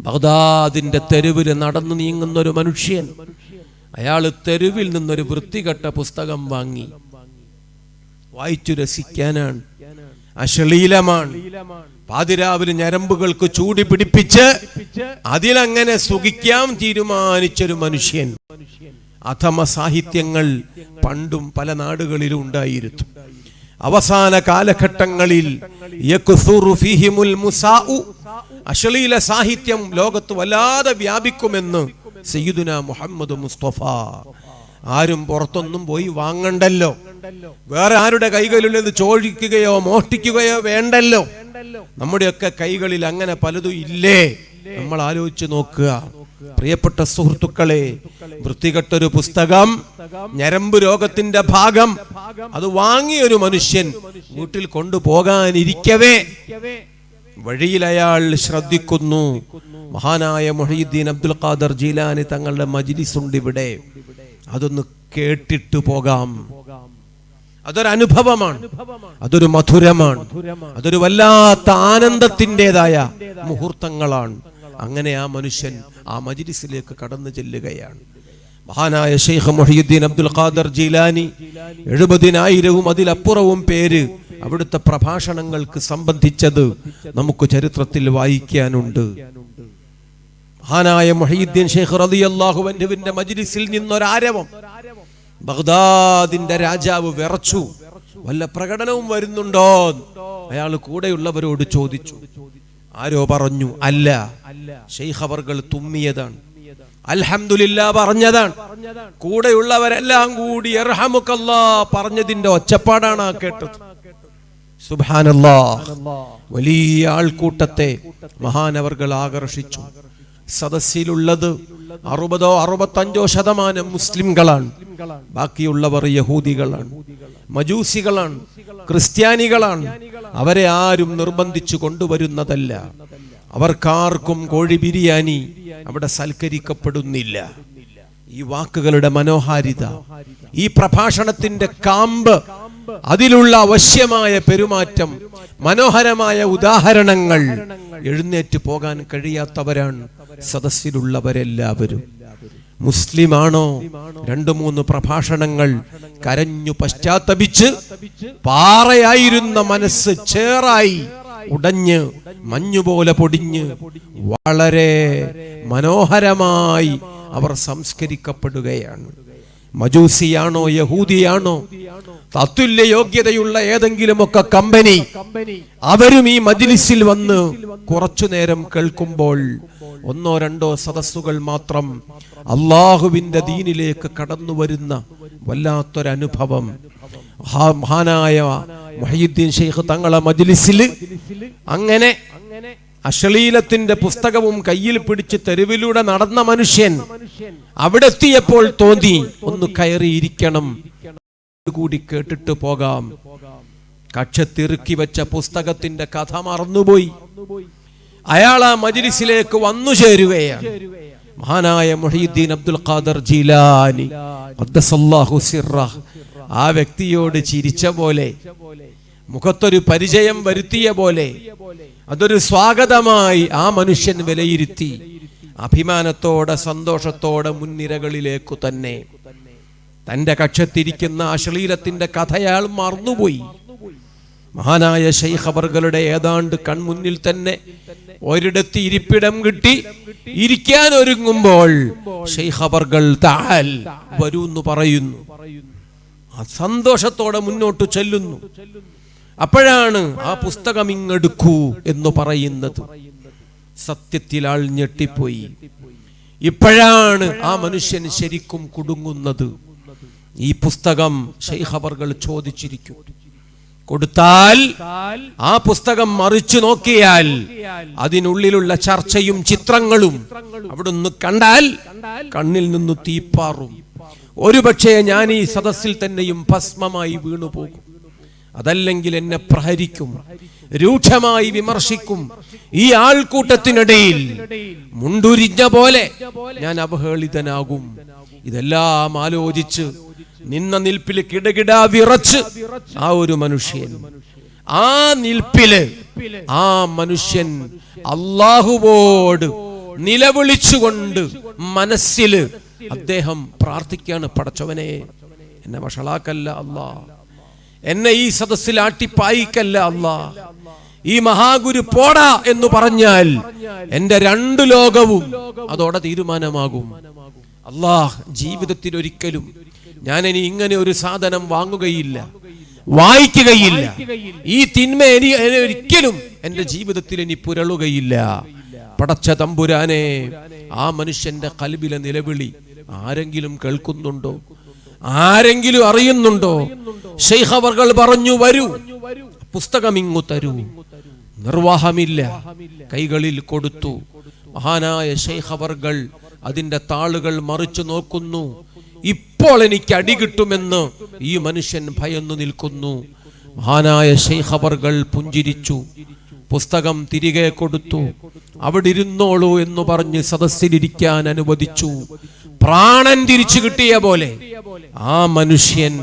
ബഗ്ദാദിന്റെ തെരുവിൽ നടന്നു നീങ്ങുന്ന ഒരു മനുഷ്യൻ. അയാൾ തെരുവിൽ നിന്നൊരു വൃത്തികെട്ട പുസ്തകം വാങ്ങി. വായിച്ചു രസിക്കാനാണ്, അശ്ലീലമാണ്. പാതിരാവിലെ ഞരമ്പുകൾക്ക് ചൂടി പിടിപ്പിച്ച് അതിലങ്ങനെ സുഖിക്കാൻ തീരുമാനിച്ചൊരു മനുഷ്യൻ. അധമ സാഹിത്യങ്ങൾ പണ്ടും പല നാടുകളിലും ഉണ്ടായിരുന്നു. അവസാന കാലഘട്ടങ്ങളിൽ അശ്ലീല സാഹിത്യം ലോകത്ത് വല്ലാതെ വ്യാപിക്കുമെന്ന് സയ്യിദുനാ മുഹമ്മദ് മുസ്തഫ. ആരും പുറത്തൊന്നും പോയി വാങ്ങണ്ടല്ലോ, വേറെ ആരുടെ കൈകളിലെന്ന് ചോദിക്കുകയോ മോഷ്ടിക്കുകയോ വേണ്ടല്ലോ. നമ്മുടെയൊക്കെ കൈകളിൽ അങ്ങനെ പലതും ഇല്ലേ? നമ്മൾ ആലോചിച്ച് നോക്കുക. പ്രിയപ്പെട്ട സുഹൃത്തുക്കളെ, വൃത്തികെട്ടൊരു പുസ്തകം, ഞരമ്പ് രോഗത്തിന്റെ ഭാഗം, അത് വാങ്ങിയൊരു മനുഷ്യൻ വീട്ടിൽ കൊണ്ടുപോകാനിരിക്കവേ വഴിയിൽ അയാൾ ശ്രദ്ധിക്കുന്നു. മഹാനായ മുഹയ്യിദ്ദീൻ അബ്ദുൽ ഖാദർ ജീലാനി തങ്ങളുടെ മജ്ലിസ് ഉണ്ട് ഇവിടെ. അതൊന്ന് കേട്ടിട്ട് പോകാം. അതൊരു അനുഭവമാണ്, അതൊരു മധുരമാണ്, അതൊരു വല്ലാത്ത ആനന്ദത്തിൻ്റെതായ മുഹൂർത്തങ്ങളാണ്. അങ്ങനെ ആ മനുഷ്യൻ ആ മജ്ലിസിലേക്ക് കടന്നു ചെല്ലുകയാണ്. മഹാനായ ശൈഖ് മുഹയ്യിദ്ദീൻ അബ്ദുൽ ഖാദർ ജീലാനി 70,000 അതിലപ്പുറവും പേര് അവിടുത്തെ പ്രഭാഷണങ്ങൾക്ക് സംബന്ധിച്ചത് നമുക്ക് ചരിത്രത്തിൽ വായിക്കാനുണ്ട്. മഹാനായ മുഹയ്യിദ്ദീൻ ശൈഖ് റളിയല്ലാഹു അൻഹുവിന്റെ മജ്ലിസിൽ നിന്നൊരാരവം. ബഗ്ദാദിന്റെ രാജാവ് വിറച്ചു. വല്ല പ്രകടനവും വരുന്നുണ്ടോ? അയാൾ കൂടെയുള്ളവരോട് ചോദിച്ചു. ആരോ പറഞ്ഞു, അല്ല, ശൈഖ് അവർകൾ തുമ്മിയതാണ്, അൽഹംദുലില്ലാ പറഞ്ഞതാണ്. കൂടെയുള്ളവരെല്ലാം കൂടി യർഹമുക്കല്ലാഹ് പറഞ്ഞതിന്റെ ഒച്ചപ്പാടാണ് ആ കേട്ടത്. സുബ്ഹാനല്ലാഹ്. വലിയ ആൾക്കൂട്ടത്തെ മഹാനവർകൾ ആകർഷിച്ചു. സദസ്സിലുള്ളത് 60-65% മുസ്ലിംകളാണ്. ബാക്കിയുള്ളവർ യഹൂദികളാണ്, മജൂസികളാണ്, ക്രിസ്ത്യാനികളാണ്. അവരെ ആരും നിർബന്ധിച്ചു കൊണ്ടുവരുന്നതല്ല. അവർക്കാർക്കും കോഴി ബിരിയാണി അവിടെ സൽക്കരിക്കപ്പെടുന്നില്ല. ഈ വാക്കുകളുടെ മനോഹാരിത, ഈ പ്രഭാഷണത്തിന്റെ കാമ്പ്, അതിലുള്ള അവശ്യമായ പെരുമാറ്റം, മനോഹരമായ ഉദാഹരണങ്ങൾ, എഴുന്നേറ്റ് പോകാൻ കഴിയാത്തവരാണ് സദസ്സിലുള്ളവരെല്ലാവരും. മുസ്ലിമാണോ? 2-3 പ്രഭാഷണങ്ങൾ കരഞ്ഞു പശ്ചാത്തപിച്ച് പാറയായിരുന്ന മനസ്സ് ചേറായി ഉടഞ്ഞ് മഞ്ഞുപോലെ പൊടിഞ്ഞ് വളരെ മനോഹരമായി അവർ സംസ്കരിക്കപ്പെടുകയാണ്. മജൂസിയാണോ യഹൂദിയാണോ, തത്തുല്യ യോഗ്യതയുള്ള ഏതെങ്കിലുമൊക്കെ കമ്പനി, അവരും ഈ മജ്ലിസിൽ വന്ന് കുറച്ചു നേരം കേൾക്കുമ്പോൾ 1-2 സദസ്സുകൾ മാത്രം അള്ളാഹുവിന്റെ ദീനിലേക്ക് കടന്നു വരുന്ന വല്ലാത്തൊരനുഭവം മഹാനായ മുഹയ്യിദ്ദീൻ ശൈഖ് തങ്ങളെ മജ്ലിസിൽ അങ്ങനെ അശ്ലീലത്തിന്റെ പുസ്തകവും കയ്യിൽ പിടിച്ച് തെരുവിലൂടെ നടന്ന മനുഷ്യൻ അവിടെ എത്തിയപ്പോൾ തോന്നി, ഒന്ന് കയറിയിരിക്കണം, കൂടി കേട്ടിട്ട് പോകാം. കക്ഷത്തിറുക്കി വെച്ച പുസ്തകത്തിന്റെ കഥ മറന്നുപോയി. അയാൾ ആ മജ്ലിസിലേക്ക് വന്നു ചേരുകയാണ്. മഹാനായ മുഹയ്യിദ്ദീൻ അബ്ദുൽ ഖാദർ ജീലാനി ഖദ്ദസല്ലാഹു സിർറഹ് ആ വ്യക്തിയോട് ചിരിച്ച പോലെ, മുഖത്തൊരു പരിചയം വരുത്തിയ പോലെ, അതൊരു സ്വാഗതമായി ആ മനുഷ്യൻ വിലയിരുത്തി. അഭിമാനത്തോടെ സന്തോഷത്തോടെ മുൻനിരകളിലേക്കു തന്നെ തന്റെ കക്ഷത്തിരിക്കുന്ന അശ്ലീലത്തിന്റെ കഥയാൾ മറന്നുപോയി. മഹാനായ ശൈഖ് അവർകളുടെ ഏതാണ്ട് കൺമുന്നിൽ തന്നെ ഒരിടത്ത് ഇരിപ്പിടം കിട്ടി. ഇരിക്കാൻ ഒരുങ്ങുമ്പോൾ ശൈഖ് അവർകൾ തആൽ വരൂ എന്ന് പറയുന്നു. സന്തോഷത്തോടെ മുന്നോട്ട് ചെല്ലുന്നു. അപ്പോഴാണ് ആ പുസ്തകം ഇങ്ങെടുക്കൂ എന്ന് പറയുന്നത്. സത്യത്തിൽ ആൾ ഞെട്ടിപ്പോയി. ഇപ്പോഴാണ് ആ മനുഷ്യൻ ശരിക്കും കുടുങ്ങുന്നത്. ഈ പുസ്തകം ശൈഖ് അവർകൾ ചോദിച്ചിരിക്കും. കൊടുത്താൽ ആ പുസ്തകം മറിച്ചു നോക്കിയാൽ അതിനുള്ളിലുള്ള ചർച്ചയും ചിത്രങ്ങളും അവിടുന്ന് കണ്ടാൽ കണ്ണിൽ നിന്ന് തീപ്പാറും. ഒരുപക്ഷെ ഞാൻ ഈ സദസ്സിൽ തന്നെയും ഭസ്മമായി വീണുപോകും. അതല്ലെങ്കിൽ എന്നെ പ്രഹരിക്കും, രൂക്ഷമായി വിമർശിക്കും. ഈ ആൾക്കൂട്ടത്തിനിടയിൽ മുണ്ടുരിഞ്ഞ പോലെ ഞാൻ അവഹേളിതനാകും. ഇതെല്ലാം ആലോചിച്ച് നിന്ന നിൽപ്പില് കിടകിടാ വിറച്ച് ആ ഒരു മനുഷ്യൻ, ആ നിൽപ്പില് ആ മനുഷ്യൻ അല്ലാഹുവോട് നിലവിളിച്ചുകൊണ്ട് മനസ്സിൽ അദ്ദേഹം പ്രാർത്ഥിക്കാണ്, പടച്ചവനെ എന്നെ വഷളാക്കല്ല അല്ലാ, എന്നെ ഈ സദസ്സിൽ ആട്ടിപ്പായിക്കല്ല അല്ലാ, ഈ മഹാഗുരു പോടാ എന്ന് പറഞ്ഞാൽ എന്റെ 2 ലോകവും അതോടെ തീരുമാനമാകും. അല്ലാഹ്, ജീവിതത്തിൽ ഒരിക്കലും ഞാൻ ഇനി ഇങ്ങനെ ഒരു സാധനം വാങ്ങുകയില്ല, വായിക്കുകയില്ല, ഈ തിന്മ ഇനി ഒരിക്കലും എന്റെ ജീവിതത്തിൽ ഇനി പുരളുകയില്ല. പടച്ച തമ്പുരാനെ, ആ മനുഷ്യന്റെ ഖൽബിലെ നിലവിളി ആരെങ്കിലും കേൾക്കുന്നുണ്ടോ? ആരെങ്കിലും അറിയുന്നുണ്ടോ? ശൈഖ് അവർകൾ പറഞ്ഞു, വരൂ, പുസ്തകം ഇങ്ങു തരൂ. നിർവാഹമില്ല, കൈകളിൽ കൊടുത്തു. മഹാനായ ശൈഖ് അവർകൾ അതിന്റെ താളുകൾ മറിച്ചു നോക്കുന്നു. ഇപ്പോൾ എനിക്ക് അടി കിട്ടുമെന്ന് ഈ മനുഷ്യൻ ഭയന്നു നിൽക്കുന്നു. മഹാനായ ശൈഖ് അവർകൾ പുഞ്ചിരിച്ചു, പുസ്തകം തിരികെ കൊടുത്തു. അവിടെ ഇരുന്നോളൂ എന്ന് പറഞ്ഞ് സദസ്സിലിരിക്കാൻ അനുവദിച്ചു. പ്രാണൻ തിരിച്ചു കിട്ടിയ പോലെ ആ മനുഷ്യൻ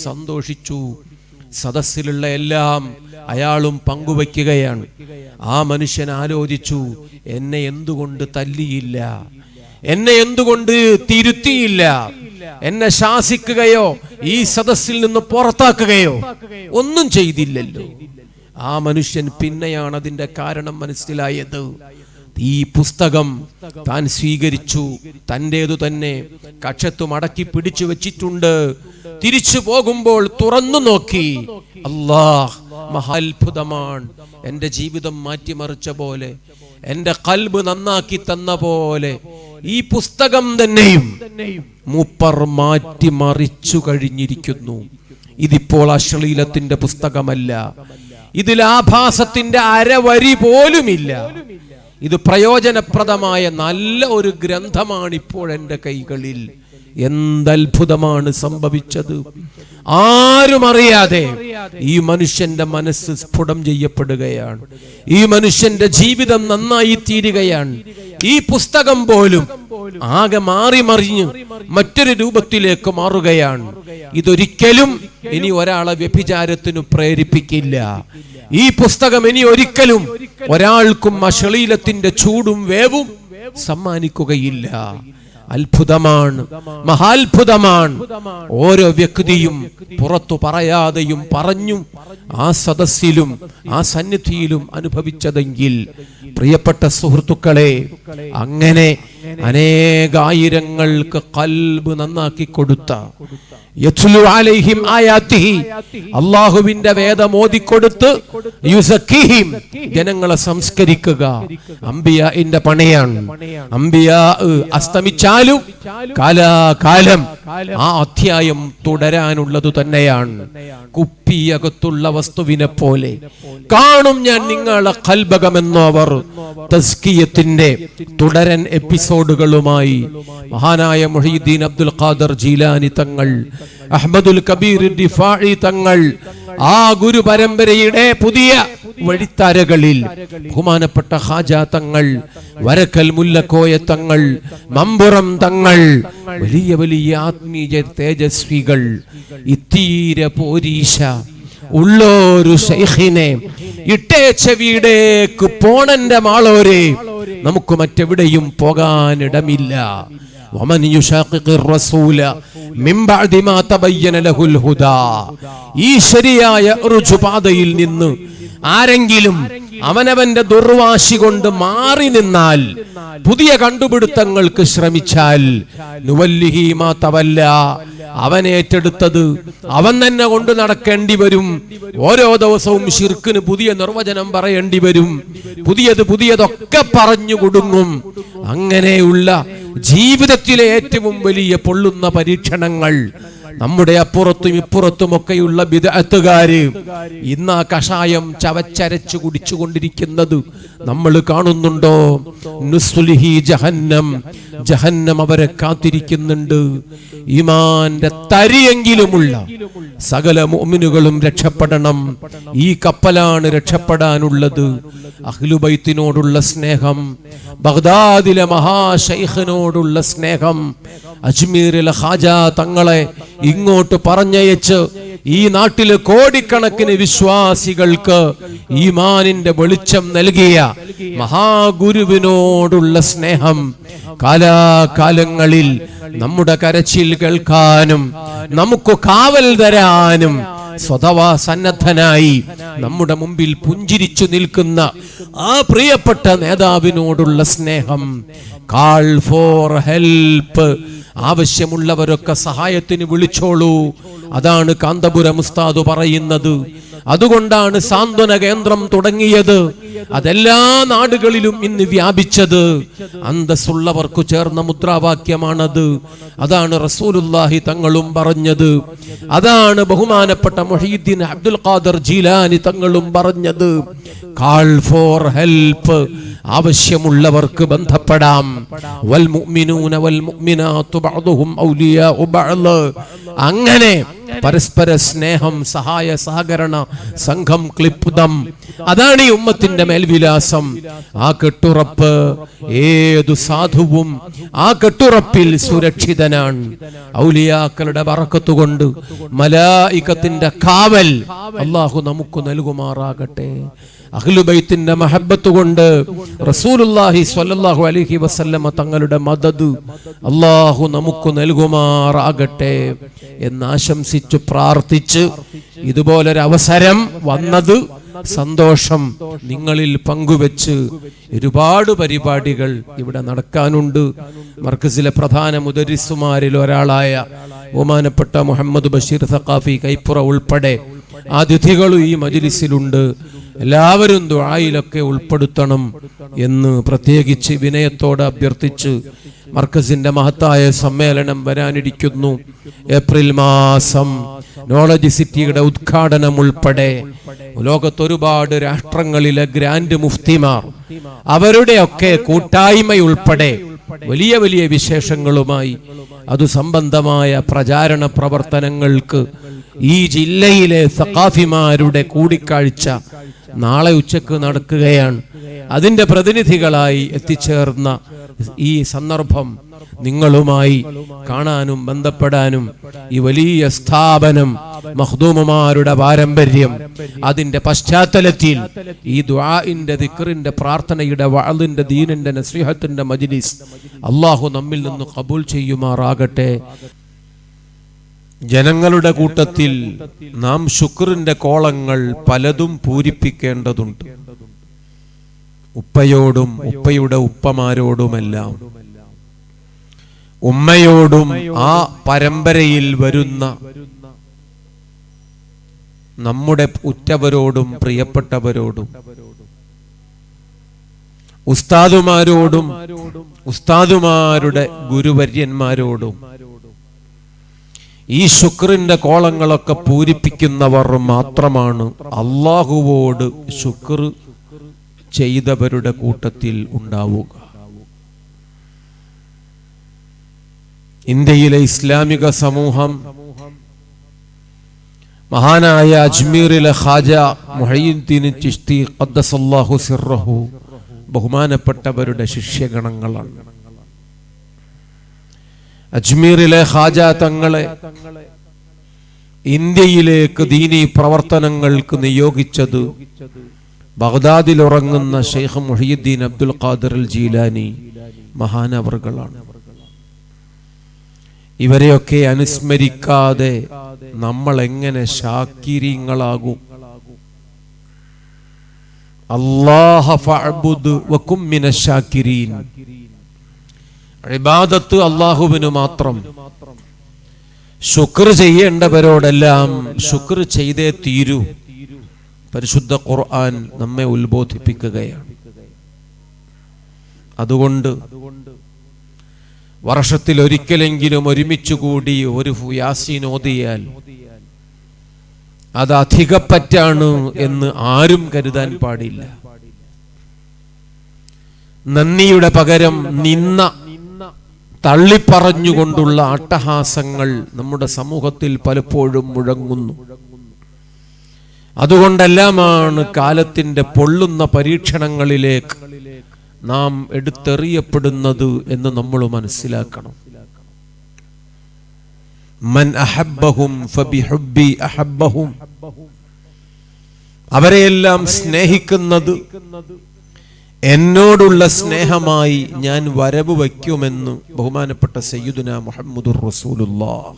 സന്തോഷിച്ചു. സദസ്സിലുള്ള എല്ലാം അയാളും പങ്കുവയ്ക്കുകയാണ്. ആ മനുഷ്യൻ ആലോചിച്ചു, എന്നെ എന്തുകൊണ്ട് തല്ലിയില്ല, എന്നെ എന്തുകൊണ്ട് തിരുത്തിയില്ല, എന്നെ ശാസിക്കുകയോ ഈ സദസ്സിൽ നിന്ന് പുറത്താക്കുകയോ ഒന്നും ചെയ്തില്ലല്ലോ. ആ മനുഷ്യൻ പിന്നെയാണ് അതിന്റെ കാരണം മനസ്സിലായത്. ഈ പുസ്തകം താൻ സ്വീകരിച്ചു, തൻ്റേതു തന്നെ കക്ഷത്തു മടക്കി പിടിച്ചു വെച്ചിട്ടുണ്ട്. തിരിച്ചു പോകുമ്പോൾ തുറന്നു നോക്കി, അല്ലാഹ്, മഹാത്ഭുതമാണ്, എന്റെ ജീവിതം മാറ്റിമറിച്ച പോലെ, എന്റെ ഖൽബ് നന്നാക്കി തന്ന പോലെ ഈ പുസ്തകം തന്നെയും മൂപ്പർ മാറ്റിമറിച്ചു കഴിഞ്ഞിരിക്കുന്നു. ഇതിപ്പോൾ അശ്ലീലത്തിന്റെ പുസ്തകമല്ല, ഇതിൽ ആഭാസത്തിന്റെ അരവരി പോലുമില്ല. ഇത് പ്രയോജനപ്രദമായ നല്ല ഒരു ഗ്രന്ഥമാണ് ഇപ്പോൾ എൻ്റെ കൈകളിൽ. എന്തത്ഭുതമാണ് സംഭവിച്ചത്! ആരും അറിയാതെ ഈ മനുഷ്യന്റെ മനസ്സ് സ്ഫുടം ചെയ്യപ്പെടുകയാണ്. ഈ മനുഷ്യന്റെ ജീവിതം നന്നായി തീരുകയാണ്. ഈ പുസ്തകം പോലും ആകെ മാറി മറിഞ്ഞ് മറ്റൊരു രൂപത്തിലേക്ക് മാറുകയാണ്. ഇതൊരിക്കലും ഇനി ഒരാളെ വ്യഭിചാരത്തിനു പ്രേരിപ്പിക്കില്ല. ഈ പുസ്തകം ഇനി ഒരിക്കലും ഒരാൾക്കും അശ്ലീലത്തിന്റെ ചൂടും വേവും സമ്മാനിക്കുകയില്ല. അത്ഭുതമാണ്, മഹാത്ഭുതമാണ്. ഓരോ വ്യക്തിയും പുറത്തു പറയാതെയും പറഞ്ഞു ആ സദസ്സിലും ആ സന്നിധിയിലും അനുഭവിച്ചതെങ്കിൽ, പ്രിയപ്പെട്ട സുഹൃത്തുക്കളെ, അങ്ങനെ അനേകായിരങ്ങൾക്ക് ഖൽബ് നന്നാക്കി കൊടുത്ത, യത്ലു അലൈഹിം ആയാതിഹി, അല്ലാഹുവിന്റെ വേദം ഓതിക്കൊടുത്ത്, യുസക്കിഹിം, ജനങ്ങളെ സംസ്കരിക്കുക അംബിയാഇന്റെ പണിയാണ്. അംബിയാ അസ്തമിച്ചാലും കാലാകാലം ആ അധ്യായം തുടരാനുള്ളത് തന്നെയാണ്. കുപ്പിയകത്തുള്ള വസ്തുവിനെ പോലെ കാണും ഞാൻ നിങ്ങളെ ഖൽബകമെന്നോ അവർ തസ്കിയത്തിന്റെ തുടരൻ എപ്പിസോഡുകളുമായി മഹാനായ മുഹീദ്ദീൻ അബ്ദുൽ ഖാദർ ജീലാനി തങ്ങൾ, അഹ്മദുൽ കബീർ ദിഫാഇ തങ്ങൾ, ആ ഗുരു പരമ്പരയുടെ പുതിയ വഴിത്താരകളിൽ ബഹുമാനപ്പെട്ട ഖാജ തങ്ങൾ, വരക്കൽ മുല്ലക്കോയ തങ്ങൾ, മമ്പുറം തങ്ങൾ, വലിയ വലിയ ആത്മീയ തേജസ്വികൾ, ഇത്തീര പോരീശ ഉള്ളൊരു ശൈഖിനെ ഇട്ടേച്ച വീടേക്ക് പോണന്റെ മാളോരെ നമുക്ക് മറ്റെവിടെയും പോകാനിടമില്ല. വമൻ യുശാഖിഖിർ റസൂല മിൻ ബഅദി മാ തബയ്യന ലഹുൽ ഹുദാ, ഈ ശരിയായ ഋജുപാതയിൽ നിന്ന് ആരെങ്കിലും അവനവന്റെ ദുർവാശി കൊണ്ട് മാറി നിന്നാൽ, പുതിയ കണ്ടുപിടുത്തങ്ങൾക്ക് ശ്രമിച്ചാൽ, നുവല്ലിഹി മാ തവല്ല, അവൻ ഏറ്റെടുത്തത് അവൻ തന്നെ കൊണ്ട് നടക്കേണ്ടി വരും. ഓരോ ദിവസവും ശിർക്കിന് പുതിയ നിർവചനം പറയേണ്ടി വരും. പുതിയതൊക്കെ പറഞ്ഞു കൊടുങ്ങും. അങ്ങനെയുള്ള ജീവിതത്തിലെ ഏറ്റവും വലിയ പൊള്ളുന്ന പരീക്ഷണങ്ങൾ നമ്മുടെ അപ്പുറത്തും ഇപ്പുറത്തുമൊക്കെയുള്ള ബിദ്അത്തുകാര് ഇന്ന് ആ കഷായം ചവച്ചരച്ചു കുടിച്ചുകൊണ്ടിരിക്കുന്നത് നമ്മൾ കാണുന്നുണ്ടോ? നുസ്ലിഹി ജഹന്നം, ജഹന്നം അവരെ കാത്തിരിക്കുന്നുണ്ട്. ഈമാന്റെ തരിയെങ്കിലുമുള്ള സകല മുഅ്മിനുകളും രക്ഷപ്പെടണം. ഈ കപ്പലാണ് രക്ഷപ്പെടാനുള്ളത്. അഹ്ലുബൈത്തിനോടുള്ള സ്നേഹം, ബഗ്ദാദിലെ മഹാശൈഖിനോടുള്ള സ്നേഹം, അജ്മീറിലെ ഖാജ തങ്ങളെ ഇങ്ങോട്ട് പറഞ്ഞയച്ച് ഈ നാട്ടിലെ കോടിക്കണക്കിന് വിശ്വാസികൾക്ക് ഈമാനിന്റെ വെളിച്ചം നൽകിയ മഹാഗുരുവിനോടുള്ള സ്നേഹം കാലാകാലങ്ങളിൽ നമ്മുടെ കരച്ചിൽ കേൾക്കാനും നമുക്ക് കാവൽ തരാനും സ്വതവാ സന്നദ്ധനായി നമ്മുടെ മുമ്പിൽ പുഞ്ചിരിച്ചു നിൽക്കുന്ന ആ പ്രിയപ്പെട്ട നേതാവിനോടുള്ള സ്നേഹം. കാൾ ഫോർ ഹെൽപ്പ്, ആവശ്യമുള്ളവരൊക്കെ സഹായത്തിന് വിളിച്ചോളൂ. അതാണ് കാന്തപുരം ഉസ്താദ് പറയുന്നത്. അതുകൊണ്ടാണ് സാന്ത്വന കേന്ദ്രം തുടങ്ങിയത്. അതെല്ലാ നാടുകളിലും ഇന്ന് വ്യാപിച്ചത്. അന്തസ്സുള്ളവർക്ക് ചേർന്ന മുദ്രാവാക്യമാണത്. അതാണ് റസൂലുള്ളാഹി തങ്ങളും പറഞ്ഞത്. അതാണ് ബഹുമാനപ്പെട്ട മുഹയ്യിദ്ദീൻ അബ്ദുൽ ഖാദർ ജീലാനി തങ്ങളും പറഞ്ഞത്. കാൾ ഫോർ ഹെൽപ്പ്, ആവശ്യമുള്ളവർക്ക് ബന്ധപ്പെടാം. വൽ മുഅ്മിനൂന വൽ മുഅ്മിനാത്തു ബഅദുഹും ഔലിയാഉ ബഅദ്. അങ്ങനെ പരസ്പര സ്നേഹം, സഹായ സഹകരണ സംഘം ക്ലിപ്തം, അതാണ് ഈ ഉമ്മത്തിന്റെ മേൽവിലാസം. ആ കെട്ടുറപ്പ് ഏതു സാധുവും ആ കെട്ടുറപ്പിൽ സുരക്ഷിതനാണ്. ഔലിയാക്കളുടെ ബറക്കത്ത് കൊണ്ട്, മലായികത്തിന്റെ കാവൽ അല്ലാഹു നമുക്ക് നൽകുമാറാകട്ടെ. അഹ്ലുബൈത്തിന്റെ മഹബ്ബത്ത് കൊണ്ട് റസൂലുള്ളാഹി സ്വല്ലല്ലാഹു അലൈഹി വസല്ലമ തങ്ങളുടെ മദദ് അല്ലാഹു നമുക്ക് നൽകുമാറാകട്ടെ എന്ന് ആശംസിച്ചു പ്രാർത്ഥിച്ച്, ഇതുപോലൊരു അവസരം വന്നത് സന്തോഷം നിങ്ങളിൽ പങ്കുവെച്ച് ഒരുപാട് പരിപാടികൾ ഇവിടെ നടക്കാനുണ്ട്. മർക്കസിലെ പ്രധാന മുദരിസുമാരിൽ ഒരാളായ ബഹുമാനപ്പെട്ട മുഹമ്മദ് ബഷീർ സഖാഫി കൈപ്പുറ ഉൾപ്പെടെ അതിഥികളും ഈ മജ്ലിസിലുണ്ട്. എല്ലാവരും ദുആയിലൊക്കെ ഉൾപ്പെടുത്തണം എന്ന് പ്രത്യേകിച്ച് വിനയത്തോടെ അഭ്യർത്ഥിച്ച്, മർക്കസിന്റെ മഹത്തായ സമ്മേളനം വരാനിരിക്കുന്നു. ഏപ്രിൽ മാസം നോളജ് സിറ്റിയുടെ ഉദ്ഘാടനം ഉൾപ്പെടെ ലോകത്തൊരുപാട് രാഷ്ട്രങ്ങളിലെ ഗ്രാൻഡ് മുഫ്തിമാർ അവരുടെയൊക്കെ കൂട്ടായ്മയുൾപ്പെടെ വലിയ വലിയ വിശേഷങ്ങളുമായി അതു സംബന്ധമായ പ്രചാരണ പ്രവർത്തനങ്ങൾക്ക് ഈ ജില്ലയിലെ സഖാഫിമാരുടെ കൂടിക്കാഴ്ച നാളെ ഉച്ചക്ക് നടക്കുകയാണ്. അതിന്റെ പ്രതിനിധികളായി എത്തിച്ചേർന്ന ഈ സന്ദർഭം നിങ്ങളുമായി കാണാനും ബന്ധപ്പെടാനും, ഈ വലിയ സ്ഥാപനം, മഖ്ദൂമുമാരുടെ പാരമ്പര്യം, അതിന്റെ പശ്ചാത്തലത്തിൽ ഈ ദുആഇന്റെ, ദിക്റിന്റെ, പ്രാർത്ഥനയുടെ, വഅദിന്റെ, ദീനിന്റെ, നസീഹത്തിന്റെ മജ്ലിസ് അല്ലാഹു നമ്മിൽ നിന്ന് ഖബൂൽ ചെയ്യുമാറാകട്ടെ. ജനങ്ങളുടെ കൂട്ടത്തിൽ നാം ശുക്റിന്റെ കോളങ്ങൾ പലതും പൂരിപ്പിക്കേണ്ടതുണ്ട്. ഉപ്പയോടും ഉപ്പയുടെ ഉപ്പമാരോടുമെല്ലാം, ഉമ്മയോടും ആ പരമ്പരയിൽ വരുന്ന നമ്മുടെ ഉറ്റവരോടും പ്രിയപ്പെട്ടവരോടും, ഉസ്താദുമാരോടും ഉസ്താദുമാരുടെ ഗുരുവര്യന്മാരോടും ഈ ശുക്റിന്റെ കോളങ്ങളൊക്കെ പൂരിപ്പിക്കുന്നവർ മാത്രമാണ് അല്ലാഹുവോട് ശുക്ർ ചെയ്തവരുടെ കൂട്ടത്തിൽ ഉണ്ടാവുക. ഇന്ത്യയിലെ ഇസ്ലാമിക സമൂഹം മഹാനായ അജ്മീറിലെ ഖാജ മുഹയ്യിദ്ദീൻ ചിശ്തി ഖദ്ദസല്ലാഹു സിർറഹു ബഹുമാനപ്പെട്ടവരുടെ ശിഷ്യഗണങ്ങളാണ്. അജ്മീറിലെ ഖാജ തങ്ങളെ ഇന്ത്യയിലേക്ക് ദീനീ പ്രവർത്തനങ്ങൾക്ക് നിയോഗിച്ചത് ബഗ്ദാദിൽ ഉറങ്ങുന്ന ഷെയ്ഖ് മുഹയ്യിദ്ദീൻ അബ്ദുൽ ഖാദിർ അൽ ജീലാനി മഹാനവർകളാണ്. ഇവരെയൊക്കെ അനുസ്മരിക്കാതെ നമ്മൾ എങ്ങനെ ശാക്കിരീങ്ങളാകും? അല്ലാഹ ഫഅബ്ദു വകും മിനശ് ശാകിരീൻ. ഇബാദത്ത് അല്ലാഹുവിന് മാത്രം. ശുക്ർ ചെയ്യേണ്ടവരോടെല്ലാം ശുക്ർ ചെയ്തേ തീരൂ. പരിശുദ്ധ ഖുർആൻ നമ്മെ ഉത്ബോധിപ്പിക്കുകയാണ്. അതുകൊണ്ട് വർഷത്തിൽ ഒരിക്കലെങ്കിലും ഒരുമിച്ച് കൂടി ഒരു യാസീൻ ഓതിയാൽ അത് അധികപ്പറ്റാണ് എന്ന് ആരും കരുതാൻ പാടില്ല. നന്ദിയുടെ പകരം നിന്ന, തള്ളിപ്പറഞ്ഞുകൊണ്ടുള്ള അട്ടഹാസങ്ങൾ നമ്മുടെ സമൂഹത്തിൽ പലപ്പോഴും മുഴങ്ങുന്നു. അതുകൊണ്ടെല്ലാമാണ് കാലത്തിന്റെ പൊള്ളുന്ന പരീക്ഷണങ്ങളിലേക്ക് നാം എടുത്തെറിയപ്പെടുന്നത് എന്ന് നമ്മൾ മനസ്സിലാക്കണം. മൻ അഹബ്ബഹും ഫബിഹുബ്ബി അഹബ്ബഹും. അവരെയെല്ലാം സ്നേഹിക്കുന്നത് എന്നോടുള്ള സ്നേഹമായി ഞാൻ വരവ് വയ്ക്കുമെന്ന് ബഹുമാനപ്പെട്ട സയ്യിദുനാ മുഹമ്മദുർ റസൂലുള്ളാഹ്.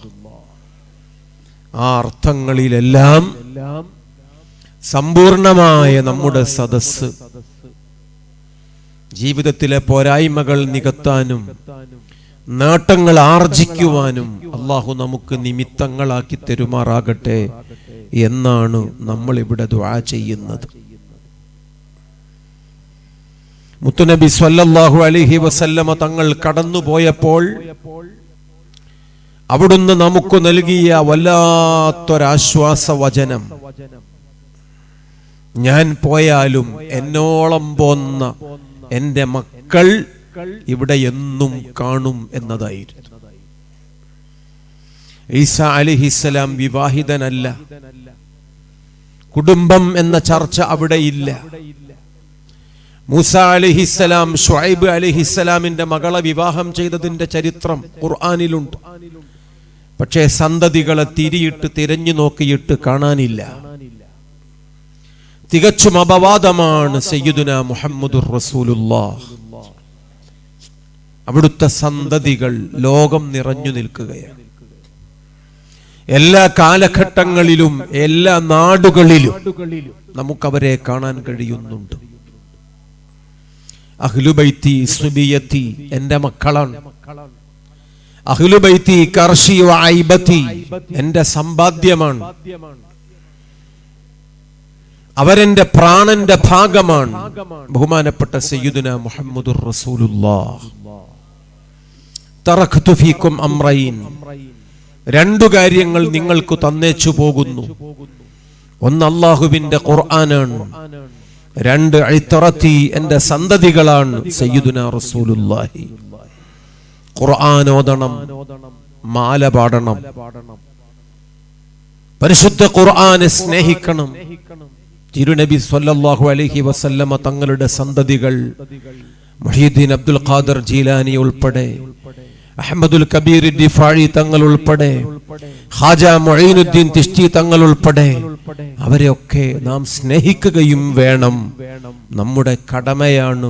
ആ അർത്ഥങ്ങളിലെല്ലാം സമ്പൂർണമായ നമ്മുടെ സദസ്സ് ജീവിതത്തിലെ പോരായ്മകൾ നികത്താനും നേട്ടങ്ങൾ ആർജിക്കുവാനും അള്ളാഹു നമുക്ക് നിമിത്തങ്ങളാക്കി തരുമാറാകട്ടെ എന്നാണ് നമ്മൾ ഇവിടെ ദുആ ചെയ്യുന്നത്. മുത്തുനബി സ്വല്ലല്ലാഹു അലൈഹി വസല്ലമ തങ്ങൾ കടന്നുപോയപ്പോൾ അവിടുന്ന് നമുക്ക് നൽകിയ വല്ലാത്തൊരാശ്വാസ വചനം, ഞാൻ പോയാലും എന്നോളം പോന്ന എൻ്റെ മക്കൾ ഇവിടെ എന്നും കാണും എന്നതായിരുന്നു. ഈസാ അലൈഹിസ്സലാം വിവാഹിതനല്ല, കുടുംബം എന്ന ചർച്ച അവിടെ ഇല്ല. മൂസാ അലൈഹിസ്സലാം ശുഐബ് അലൈഹിസ്സലാമിന്റെ മകളെ വിവാഹം ചെയ്തതിന്റെ ചരിത്രം ഖുർആനിലുണ്ട്. പക്ഷേ സന്തതികളെ തിരിയിട്ട് തിരഞ്ഞു നോക്കിയിട്ട് കാണാനില്ല. തികച്ചും അപവാദമാണ് സയ്യിദുനാ മുഹമ്മദുർ റസൂലുള്ളാഹ്. അവിടുത്തെ സന്തതികൾ ലോകം നിറഞ്ഞു നിൽക്കുകയാണ്. എല്ലാ കാലഘട്ടങ്ങളിലും എല്ലാ നാടുകളിലും നമുക്കവരെ കാണാൻ കഴിയുന്നുണ്ട്. അഹ്ലുബൈത്തി സുബിയത്തി, എൻ്റെ മക്കളാണ്. അഹ്ലുബൈത്തി കർഷി വഅയ്ബത്തി, എൻ്റെ സമ്പാദ്യമാണ്. അവരെന്റെ പ്രാണന്റെ ഭാഗമാണ്. ബഹുമാനപ്പെട്ട സയ്യിദുനാ മുഹമ്മദുർ റസൂലുള്ളാഹ്. തറഖ്തു ഫീകും അംറൈൻ, രണ്ടു കാര്യങ്ങൾ നിങ്ങൾക്ക് തന്നേച്ചു പോകുന്നു. ഒന്ന് അല്ലാഹുവിന്റെ ഖുർആനാണ്, രണ്ട് ഇത്രത്തി, എൻ്റെ സന്തതികളാണ്. സയ്യിദുനാ റസൂലുള്ളാഹി ഖുർആൻ ഓതണം, മാല പാടണം, പരിശുദ്ധ ഖുർആനെ സ്നേഹിക്കണം. തിരുനബി സ്വല്ലല്ലാഹു അലൈഹി വസല്ലമ തങ്ങളുടെ സന്തതികൾ മുഹീദ്ദീൻ അബ്ദുൽ ഖാദർ ജീലാനി ഉൾപ്പെടെ, അഹ്മദുൽ കബീർ ദിഫാഴി തങ്ങൾ ഉൾപ്പെടെ, ഖാജ മുഈനുദ്ദീൻ തിശ്തി തങ്ങൾ ഉൾപ്പെടെ അവരെയൊക്കെ നാം സ്നേഹിക്കുകയും വേണം. നമ്മുടെ കടമയാണ്,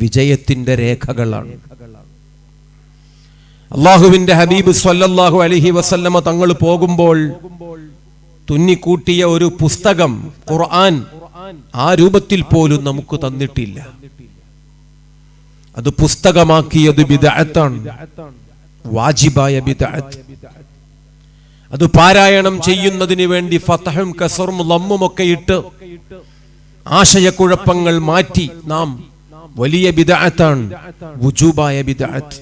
വിജയത്തിന്റെ രേഖകളാണ്. അല്ലാഹുവിന്റെ ഹബീബ് സ്വല്ലല്ലാഹു അലൈഹി വസല്ലമ തങ്ങൾ പോകുമ്പോൾ തുന്നിക്കൂട്ടിയ ഒരു പുസ്തകം ഖുർആൻ ആ രൂപത്തിൽ പോലും നമുക്ക് തന്നിട്ടില്ല. അത് പുസ്തകമാക്കിയത് ബിദ്അത്താണ്, വാജിബായ ബിദ്അത്ത്. അത് പാരായണം ചെയ്യുന്നതിന് വേണ്ടി ഫതഹും കസറും ലമ്മും ഒക്കെ ഇട്ട് ആശയക്കുഴപ്പങ്ങൾ മാറ്റി നാം വലിയ ബിദ്അത്താണ്, വുജൂബായ ബിദ്അത്ത്.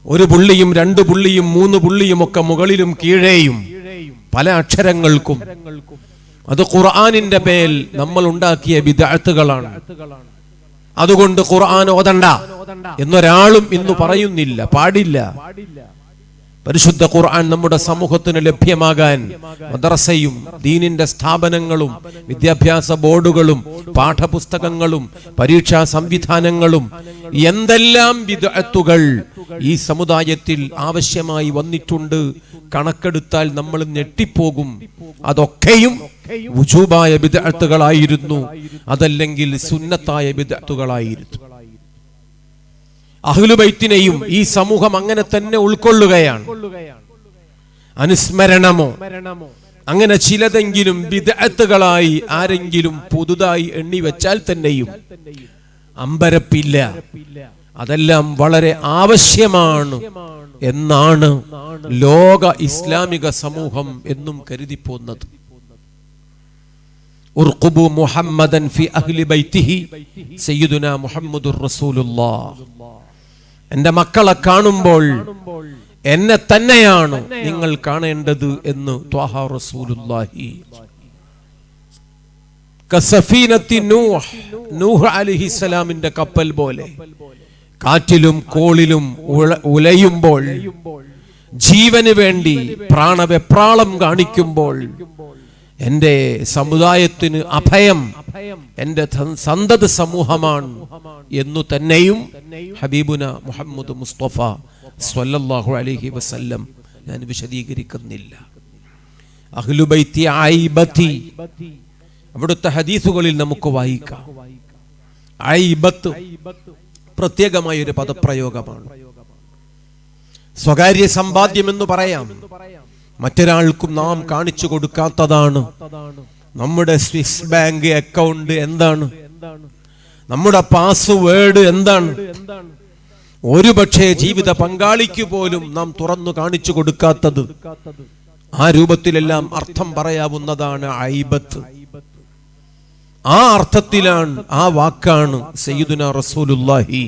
ഒരു പുള്ളിയും രണ്ട് പുള്ളിയും മൂന്ന് പുള്ളിയും ഒക്കെ മുകളിലും കീഴേയും പല അക്ഷരങ്ങൾക്കും അത് ഖുർആനിന്റെ പേരിൽ നമ്മൾ ഉണ്ടാക്കിയ ബിദ്അത്തുകളാണ്. അതുകൊണ്ട് ഖുർആൻ ഓതണ്ട എന്നൊരാളും ഇന്ന് പറയുന്നില്ല, പാടില്ല. പരിശുദ്ധ ഖുർആൻ നമ്മുടെ സമൂഹത്തിന് ലഭ്യമാകാൻ മദ്രസയും ദീനിന്റെ സ്ഥാപനങ്ങളും വിദ്യാഭ്യാസ ബോർഡുകളും പാഠപുസ്തകങ്ങളും പരീക്ഷാ സംവിധാനങ്ങളും എന്തെല്ലാം ബിദ്അത്തുകൾ ഈ സമുദായത്തിൽ ആവശ്യമായി വന്നിട്ടുണ്ട്, കണക്കെടുത്താൽ നമ്മൾ ഞെട്ടിപ്പോകും. അതൊക്കെയും വുജൂബായ ബിദ്അത്തുകളായിരുന്നു, അതല്ലെങ്കിൽ സുന്നത്തായ ബിദ്അത്തുകളായിരുന്നു. അഹ്ലുബൈത്തിനെയും ഈ സമൂഹം അങ്ങനെ തന്നെ ഉൾക്കൊള്ളുകയാണ്. അനുസ്മരണമോ അങ്ങനെ ചിലതെങ്കിലും ബിദ്അത്തുകളായി ആരെങ്കിലും പുതുതായി എണ്ണിവെച്ചാൽ തന്നെയും അമ്പരപ്പില്ല. അതെല്ലാം വളരെ ആവശ്യമാണ് എന്നാണ് ലോക ഇസ്ലാമിക സമൂഹം എന്നും കരുതിപ്പോന്നത്. ഉർഖുബു മുഹമ്മദൻ ഫി അഹ്ലി ബൈത്തിഹി സയ്യിദുനാ മുഹമ്മദുർ റസൂലുള്ളാഹ്. എൻ്റെ മക്കളെ കാണുമ്പോൾ എന്നെ തന്നെയാണ് നിങ്ങൾ കാണേണ്ടത് എന്ന് ത്വാഹ റസൂലുള്ളാഹി. കസഫീനത്തി നൂഹ്, നൂഹ് അലൈഹിസ്സലാമിന്റെ കപ്പൽ പോലെ കാറ്റിലും കോളിലും ഉലയുമ്പോൾ, ജീവന് വേണ്ടി പ്രാണവെപ്രാളം കാണിക്കുമ്പോൾ എൻ്റെ സമുദായത്തിന് അഭയം എൻ്റെ സന്തത സമൂഹമാണ് എന്നു തന്നെയും ഹബീബുന മുഹമ്മദ് മുസ്തഫ സ്വല്ലല്ലാഹു അലൈഹി വസല്ലം ഞാൻ വിശദീകരിക്കുന്നില്ല. അഹ്ലു ബൈത്തി ഐബത്തി, അവിടുത്തെ ഹദീസുകളിൽ നമുക്ക് വായിക്കാം. ഐബത്ത് പ്രത്യേകമായ ഒരു പദപ്രയോഗമാണ്. സ്വകാര്യ സമ്പാദ്യം എന്ന് പറയാം. മറ്റൊരാൾക്കും നാം കാണിച്ചു കൊടുക്കാത്തതാണ്. നമ്മുടെ സ്വിസ് ബാങ്ക് അക്കൗണ്ട് എന്താണ്, നമ്മുടെ പാസ്വേഡ് എന്താണ്, ഒരുപക്ഷെ ജീവിത പങ്കാളിക്ക് പോലും നാം തുറന്നു കാണിച്ചു കൊടുക്കാത്തത്. ആ രൂപത്തിലെല്ലാം അർത്ഥം പറയാവുന്നതാണ് ഐബത്ത്. ആ അർത്ഥത്തിലാണ്, ആ വാക്കാണ് സയ്യിദുനാ റസൂലുള്ളാഹി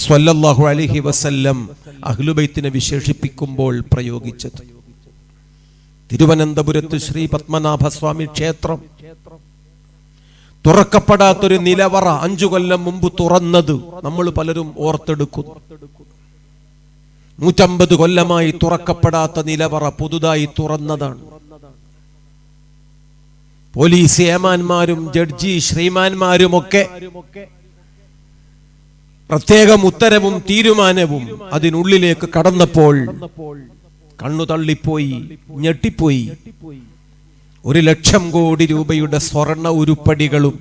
സ്വല്ലല്ലാഹു അലൈഹി വസല്ലം അഹ്ലുബൈത്തിനെ വിശേഷിപ്പിക്കുമ്പോൾ പ്രയോഗിച്ചത്. തിരുവനന്തപുരത്ത് ശ്രീ പത്മനാഭസ്വാമി ക്ഷേത്രം തുറക്കപ്പെടാത്തൊരു നിലവറ 5 കൊല്ലം മുമ്പ് തുറന്നത് നമ്മൾ പലരും ഓർത്തെടുക്കുന്നു. 150 കൊല്ലമായി തുറക്കപ്പെടാത്ത നിലവറ പുതുതായി തുറന്നതാണ്. പോലീസ് ഏമാന്മാരും ജഡ്ജി ശ്രീമാന്മാരുമൊക്കെ പ്രത്യേകം ഉത്തരവും തീരുമാനവും അതിനുള്ളിലേക്ക് കടന്നപ്പോൾ കണ്ണു തള്ളിപ്പോയി, ഞെട്ടിപ്പോയി. 1,00,000 കോടി രൂപയുടെ സ്വർണ്ണ ഉരുപ്പടികളും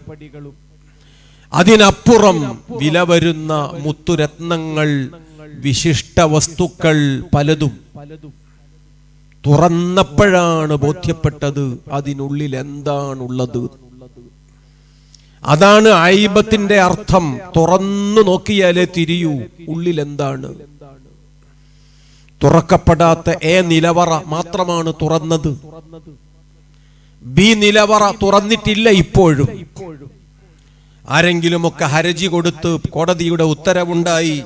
അതിനപ്പുറം വില വരുന്ന മുത്തുരത്നങ്ങൾ, വിശിഷ്ട വസ്തുക്കൾ പലതും തുറന്നപ്പോഴാണ് ബോധ്യപ്പെട്ടത് അതിനുള്ളിൽ എന്താണുള്ളത്. അതാണ് ഐബത്തിന്റെ അർത്ഥം. തുറന്നു നോക്കിയാലേ തിരിയൂ ഉള്ളിൽ എന്താണ്. തുറക്കപ്പെടാത്ത എ നിലവറ മാത്രമാണ് തുറന്നത്. ബി നിലവറ തുറന്നിട്ടില്ല ഇപ്പോഴും. ആരെങ്കിലുമൊക്കെ ഹർജി കൊടുത്ത് കോടതിയുടെ ഉത്തരവുണ്ടായി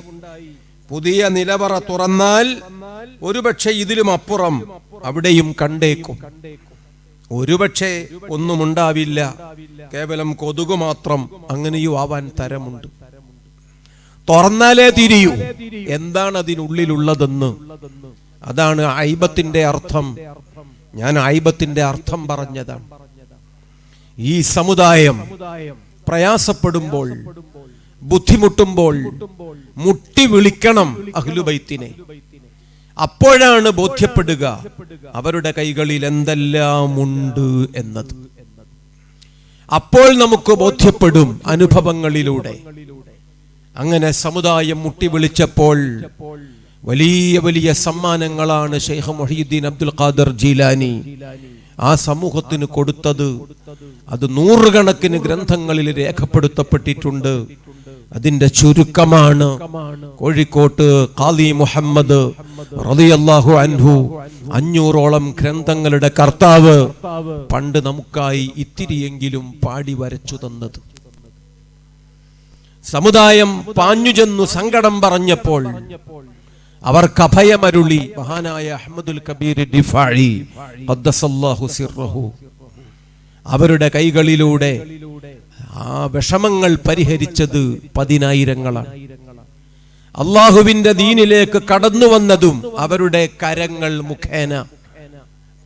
പുതിയ നിലവറ തുറന്നാൽ ഒരുപക്ഷെ ഇതിലും അപ്പുറം അവിടെയും കണ്ടേക്കും. ഒരുപക്ഷെ ഒന്നുമുണ്ടാവില്ല, കേവലം കൊതുക് മാത്രം. അങ്ങനെയും ആവാൻ തരമുണ്ട്. തുറന്നാലേ തിരിയൂ എന്താണ് അതിനുള്ളിലുള്ളതെന്ന്. അതാണ് ഐബത്തിന്റെ അർത്ഥം. ഞാൻ ഐബത്തിന്റെ അർത്ഥം പറഞ്ഞതാണ്. ഈ സമുദായം പ്രയാസപ്പെടുമ്പോൾ, ബുദ്ധിമുട്ടുമ്പോൾ മുട്ടി വിളിക്കണം അഹ്ലുബൈത്തിനെ. അപ്പോഴാണ് ബോധ്യപ്പെടുക അവരുടെ കൈകളിൽ എന്തെല്ലാം ഉണ്ട് എന്നത്. അപ്പോൾ നമുക്ക് ബോധ്യപ്പെടും അനുഭവങ്ങളിലൂടെ. അങ്ങനെ സമുദായം മുട്ടി വിളിച്ചപ്പോൾ വലിയ വലിയ സമ്മാനങ്ങളാണ് ശൈഖ് മുഹീദ്ദീൻ അബ്ദുൽ ഖാദിർ ജീലാനി ആ സമൂഹത്തിന് കൊടുത്തത്. അത് 100 കണക്കിന് ഗ്രന്ഥങ്ങളിൽ രേഖപ്പെടുത്തപ്പെട്ടിട്ടുണ്ട്. അതിന്റെ ചുരുക്കമാണ് കോഴിക്കോട്ട് ഖാദി മുഹമ്മദ് റളിയല്ലാഹു അൻഹു 500ഓളം ഗ്രന്ഥങ്ങളുടെ കർത്താവ് പണ്ട് നമുക്കായി ഇത്തിരിയെങ്കിലും പാടി വരച്ചു തന്നത്. സമുദായം പാഞ്ഞു ചെന്നു സങ്കടം പറഞ്ഞപ്പോൾ അവർക്ക് അഭയമരുളി മഹാനായ അഹ്മദുൽ കബീർ ദിഫാഇ ഖദ്ദസല്ലാഹു സിർറഹു. അവരുടെ കൈകളിലൂടെ ആ വിഷമങ്ങൾ പരിഹരിച്ചത് 10,000-ങ്ങളാണ്. അള്ളാഹുവിന്റെ ദീനിലേക്ക് കടന്നു വന്നതും അവരുടെ കരങ്ങൾ മുഖേന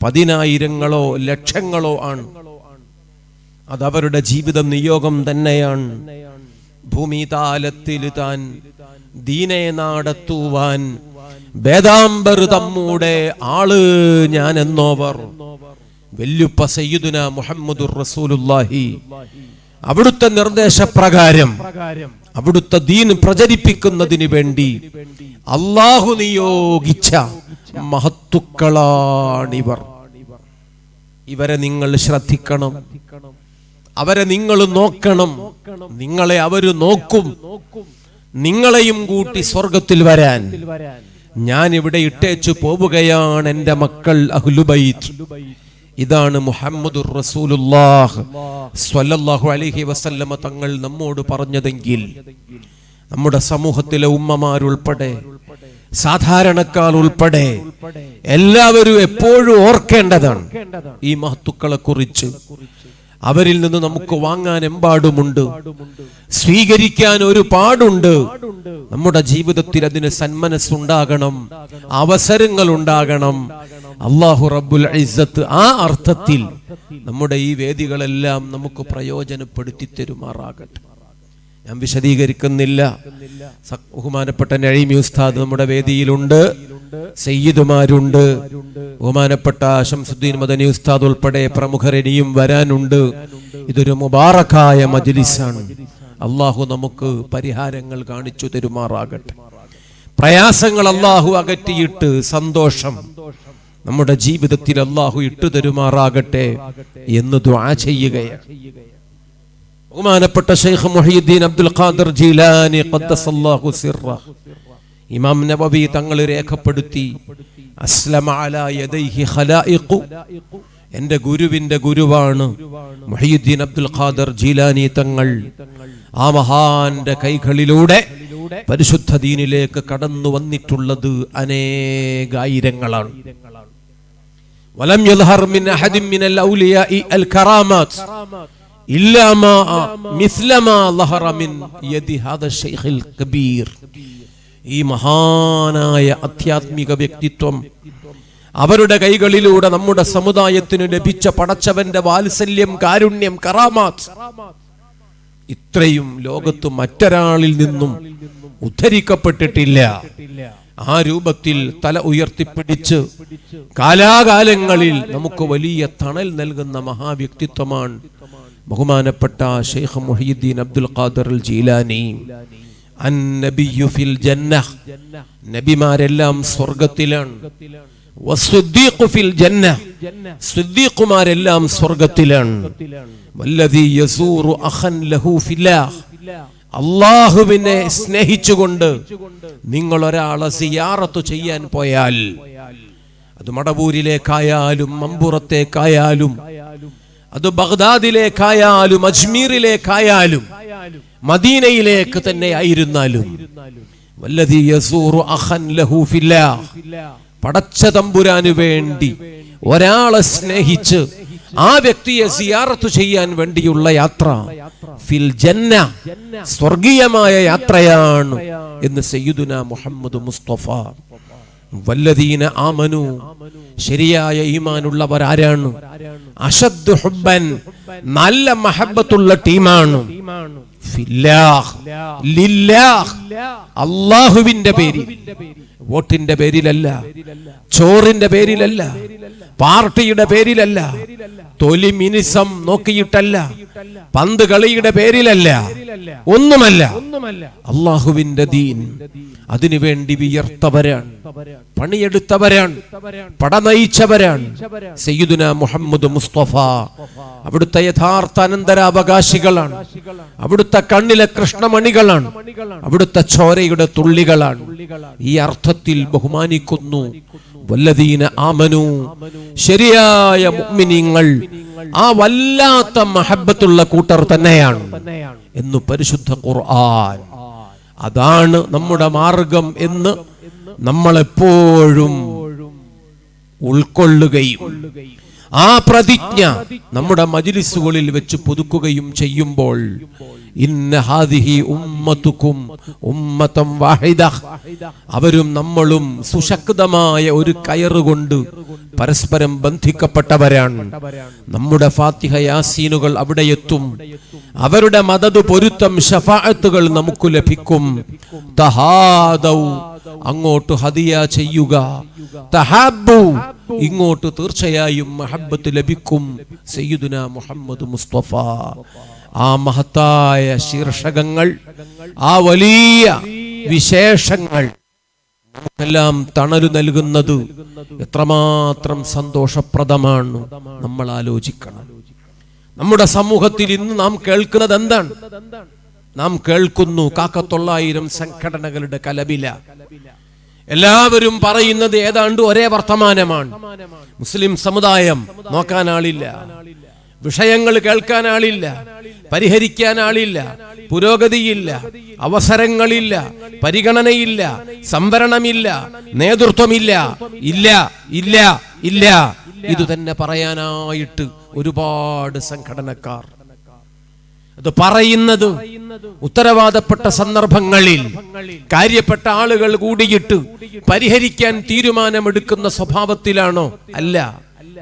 10,000-ങ്ങളോ ലക്ഷങ്ങളോ ആണ്. അതവരുടെ ജീവിത നിയോഗം തന്നെയാണ്. ഭൂമിതാലത്തിൽ താൻ ദീനെ നടത്തുവാൻ വേദാംബർ തമ്മൂടെ ആള് ഞാൻ എന്നോവർ വെല്ലുപ്പ സയ്യിദുന മുഹമ്മദുർ റസൂലുള്ളാഹി അവിടുത്തെ നിർദ്ദേശപ്രകാരം അവിടുത്തെ ദീൻ പ്രചരിപ്പിക്കുന്നതിന് വേണ്ടി അള്ളാഹു നിയോഗിച്ച മഹത്തുക്കളാണിവർ. ഇവരെ നിങ്ങൾ ശ്രദ്ധിക്കണം, അവരെ നിങ്ങൾ നോക്കണം. നിങ്ങളെ അവര് നോക്കും. നിങ്ങളെയും കൂട്ടി സ്വർഗത്തിൽ വരാൻ ഞാൻ ഇവിടെ ഇട്ടേച്ചു പോവുകയാണ് എന്റെ മക്കൾ അഹ്ലുബൈത്ത്. ഇതാണ് മുഹമ്മദുർ റസൂലുള്ളാഹ് സ്വല്ലല്ലാഹു അലൈഹി വസല്ലമ തങ്ങൾ നമ്മോട് പറഞ്ഞതെങ്കിൽ നമ്മുടെ സമൂഹത്തിലെ ഉമ്മമാരുൾപ്പെടെ സാധാരണക്കാർ ഉൾപ്പെടെ എല്ലാവരും എപ്പോഴും ഓർക്കേണ്ടതാണ് ഈ മഹത്തുക്കളെ കുറിച്ച്. അവരിൽ നിന്ന് നമുക്ക് വാങ്ങാൻ എമ്പാടുമുണ്ട്, സ്വീകരിക്കാൻ ഒരുപാടുണ്ട്. നമ്മുടെ ജീവിതത്തിൽ അതിന് സന്മനസ്സുണ്ടാകണം, അവസരങ്ങൾ ഉണ്ടാകണം. അല്ലാഹു റബ്ബുൽ ഇസ്സത്ത് ആ അർത്ഥത്തിൽ നമ്മുടെ ഈ വേദികളെല്ലാം നമുക്ക് പ്രയോജനപ്പെടുത്തി തരുമാറാകട്ടെ. ഞാൻ വിശദീകരിക്കുന്നില്ല. ബഹുമാനപ്പെട്ട നഈമി ഉസ്താദ് നമ്മുടെ വേദിയിലുണ്ട്. സയ്യിദുമാരുണ്ട്, ബഹുമാനപ്പെട്ട ശംസുദ്ദീൻ മദനി ഉസ്താദ് ഉൾപ്പെടെ പ്രമുഖർ ഇനിയും വരാനുണ്ട്. ഇതൊരു മുബാറക്കായ മജ്ലിസാണ്. അള്ളാഹു നമുക്ക് പരിഹാരങ്ങൾ കാണിച്ചു തരുമാറാകട്ടെ. പ്രയാസങ്ങൾ അള്ളാഹു അകറ്റിയിട്ട് സന്തോഷം നമ്മുടെ ജീവിതത്തിൽ അള്ളാഹു ഇട്ടു തരുമാറാകട്ടെ എന്ന് ദുആ ചെയ്യുകയാണ്. ബഹുമാനപ്പെട്ട ശൈഖ് മുഹയ്യിദ്ദീൻ അബ്ദുൽ ഖാദിർ ജീലാനി ഖദ്ദസല്ലാഹു സിർറഹ് ഇമാം നബവി തങ്ങൾ രേഖപ്പെടുത്തി, അസ്ലമ അലാ യദൈഹി ഖലായിഖു, എൻ്റെ ഗുരുവിന്റെ ഗുരുവാണ് മുഹയ്യിദ്ദീൻ അബ്ദുൽ ഖാദിർ ജീലാനി തങ്ങൾ. ആ മഹാന്റെ കൈകളിലൂടെ പരിശുദ്ധ ദീനിലേക്ക് കടന്നു വന്നിട്ടുള്ളത് അനേകായിരങ്ങളാണ്. വലം യദ്ഹർ മിൻ അഹദിൻ മിനൽ ഔലിയാഇ അൽ കറാമാത്ത് ഇല്ലാ മാ മിസ്ല മാ ളഹറ മിൻ യദി ഹാദ ശൈഖിൽ കബീർ. ഈ മഹാനായ ആധ്യാത്മിക വ്യക്തിത്വം അവരുടെ കൈകളിലൂടെ നമ്മുടെ സമുദായത്തിന് ലഭിച്ച പടച്ചവന്റെ വാത്സല്യം, കാരുണ്യം, കറാമാത്ത് ഇത്രയും ലോകത്ത് മറ്റൊരാളിൽ നിന്നും ഉദ്ധരിക്കപ്പെട്ടിട്ടില്ല. ആ രൂപത്തിൽ തല ഉയർത്തിപ്പിടിച്ച് കാലാകാലങ്ങളിൽ നമുക്ക് വലിയ തണൽ നൽകുന്ന മഹാവ്യക്തിത്വമാണ് ബഹുമാനപ്പെട്ട ശൈഖ് മുഹയ്യിദ്ദീൻ അബ്ദുൽ ഖാദിർ അൽ ജീലാനി. അന്നബിയ്യു ഫിൽ ജന്നഹ്, നബിമാരെല്ലാം സ്വർഗ്ഗത്തിലാണ്. വസ്സുദ്ദീഖു ഫിൽ ജന്നഹ്, സുദ്ദീഖുമാരെല്ലാം സ്വർഗ്ഗത്തിലാണ്. വല്ലദീ യസൂറു അഖൻ ലഹു ഫില്ലാഹ്, അല്ലാഹുവിനെ സ്നേഹിച്ചുകൊണ്ട് നിങ്ങൾ ഒരാളെ സിയാറത്ത് ചെയ്യാൻ പോയാൽ, അത് മടവൂരിലേക്കായാലും മമ്പുറത്തേക്കായാലും അത് ബഗ്ദാദിലേക്കായാലും അജ്മീറിലേക്കായാലും മദീനയിലേക്ക് തന്നെ ആയിരുന്നാലും, വല്ലദീ യസൂറു അഖൻ ലഹു ഫില്ലാഹ്, പടച്ച തമ്പുരാന് വേണ്ടി ഒരാളെ സ്നേഹിച്ച് ആ വ്യക്തിയെ സിയാറത്ത് ചെയ്യാൻ വേണ്ടിയുള്ള യാത്ര ഫിൽ ജന്ന, സ്വർഗീയമായ യാത്രയാണ് എന്ന് സയ്യിദുനാ മുഹമ്മദ് മുസ്തഫ. വല്ലദീന ആമനു, ശരിയായ ഈമാനുള്ളവർ ആരാണ്? അശദ്ദു ഹുബ്ബൻ, നല്ല മഹബ്ബത്തുള്ള ടീമാണ്. ഫില്ലാഹ്, ലില്ലാഹ്, അല്ലാഹുവിന്റെ പേരിൽ, വോട്ടിന്റെ പേരിലല്ല, ചോറിന്റെ പേരിലല്ല, പാർട്ടിയുടെ പേരിലല്ല, തൊലി മിനിസം നോക്കിയിട്ടല്ല, പന്ത് കളിയുടെ പേരിലല്ല, ഒന്നുമല്ല. അള്ളാഹുവിന്റെ ദീൻ, അതിനുവേണ്ടി വിയർത്തവരാണ്, പണിയെടുത്തവരാണ്, പടനയിച്ചവരാണ് സയ്യിദുനാ മുഹമ്മദ് മുസ്തഫ. അവിടുത്തെ യഥാർത്ഥ അനന്തരാവകാശികളാണ്, അവിടുത്തെ കണ്ണിലെ കൃഷ്ണമണികളാണ്, അവിടുത്തെ ചോരയുടെ തുള്ളികളാണ്. ഈ അർത്ഥത്തിൽ ബഹുമാനിക്കുന്നു. വല്ലദീന ആമനു, ശരിയായ മുഅ്മിനീങ്ങൾ ആ വല്ലാത്ത മഹബ്ബത്തുള്ള കൂട്ടർ തന്നെയാണ് എന്ന് പരിശുദ്ധ ഖുർആൻ. അതാണ് നമ്മുടെ മാർഗം എന്ന് നമ്മളെപ്പോഴും ഉൾക്കൊള്ളുകയും ആ പ്രതിജ്ഞ നമ്മുടെ മജ്ലിസുകളിൽ വെച്ച് പുതുക്കുകയും ചെയ്യുമ്പോൾ, ഇന്ന ഹാദിഹി ഉമ്മത്തുക്കും ഉമ്മതൻ വാഹിദ, അവരും നമ്മളും സുശക്തമായ ഒരു കയറുകൊണ്ട് പരസ്പരം ബന്ധിക്കപ്പെട്ടവരാണ്. നമ്മുടെ ഫാത്തിഹ യാസീനുകൾ അവിടെ എത്തും, അവരുടെ മദദ്, പൊരുത്തം, ശഫാഅത്തുകൾ നമുക്ക് ലഭിക്കും. തഹാദൗ, അങ്ങോട്ട് ഹദിയ ചെയ്യുക. തഹാബ്ബു, ഇങ്ങോട്ട് തീർച്ചയായും മഹബ്ബത്ത് ലഭിക്കും. സയ്യിദുനാ മുഹമ്മദ് മുസ്തഫ. ആ മഹത്തായ ശീർഷകങ്ങൾ, ആ വലിയ വിശേഷങ്ങൾ എല്ലാം തണലു നൽകുന്നത് എത്രമാത്രം സന്തോഷപ്രദമാണ് നമ്മൾ ആലോചിക്കണം. നമ്മുടെ സമൂഹത്തിൽ ഇന്ന് നാം കേൾക്കുന്നത് എന്താണ്? നാം കേൾക്കുന്നു കാക്കത്തൊള്ളായിരം സംഘടനകളുടെ കലപില. എല്ലാവരും പറയുന്നത് ഏതാണ്ട് ഒരേ വർത്തമാനമാണ്. മുസ്ലിം സമുദായം നോക്കാൻ ആളില്ല, വിഷയങ്ങൾ കേൾക്കാൻ ആളില്ല, പരിഹരിക്കാൻ ആളില്ല, പുരോഗതിയില്ല, അവസരങ്ങളില്ല, പരിഗണനയില്ല, സംവരണമില്ല, നേതൃത്വമില്ല. ഇല്ല ഇല്ല ഇല്ല, ഇത് തന്നെ പറയാനായിട്ട് ഒരുപാട് സംഘടനക്കാർ. അത് പറയുന്നത് ഉത്തരവാദപ്പെട്ട സന്ദർഭങ്ങളിൽ കാര്യപ്പെട്ട ആളുകൾ കൂടിയിട്ട് പരിഹരിക്കാൻ തീരുമാനമെടുക്കുന്ന സ്വഭാവത്തിലാണോ? അല്ല.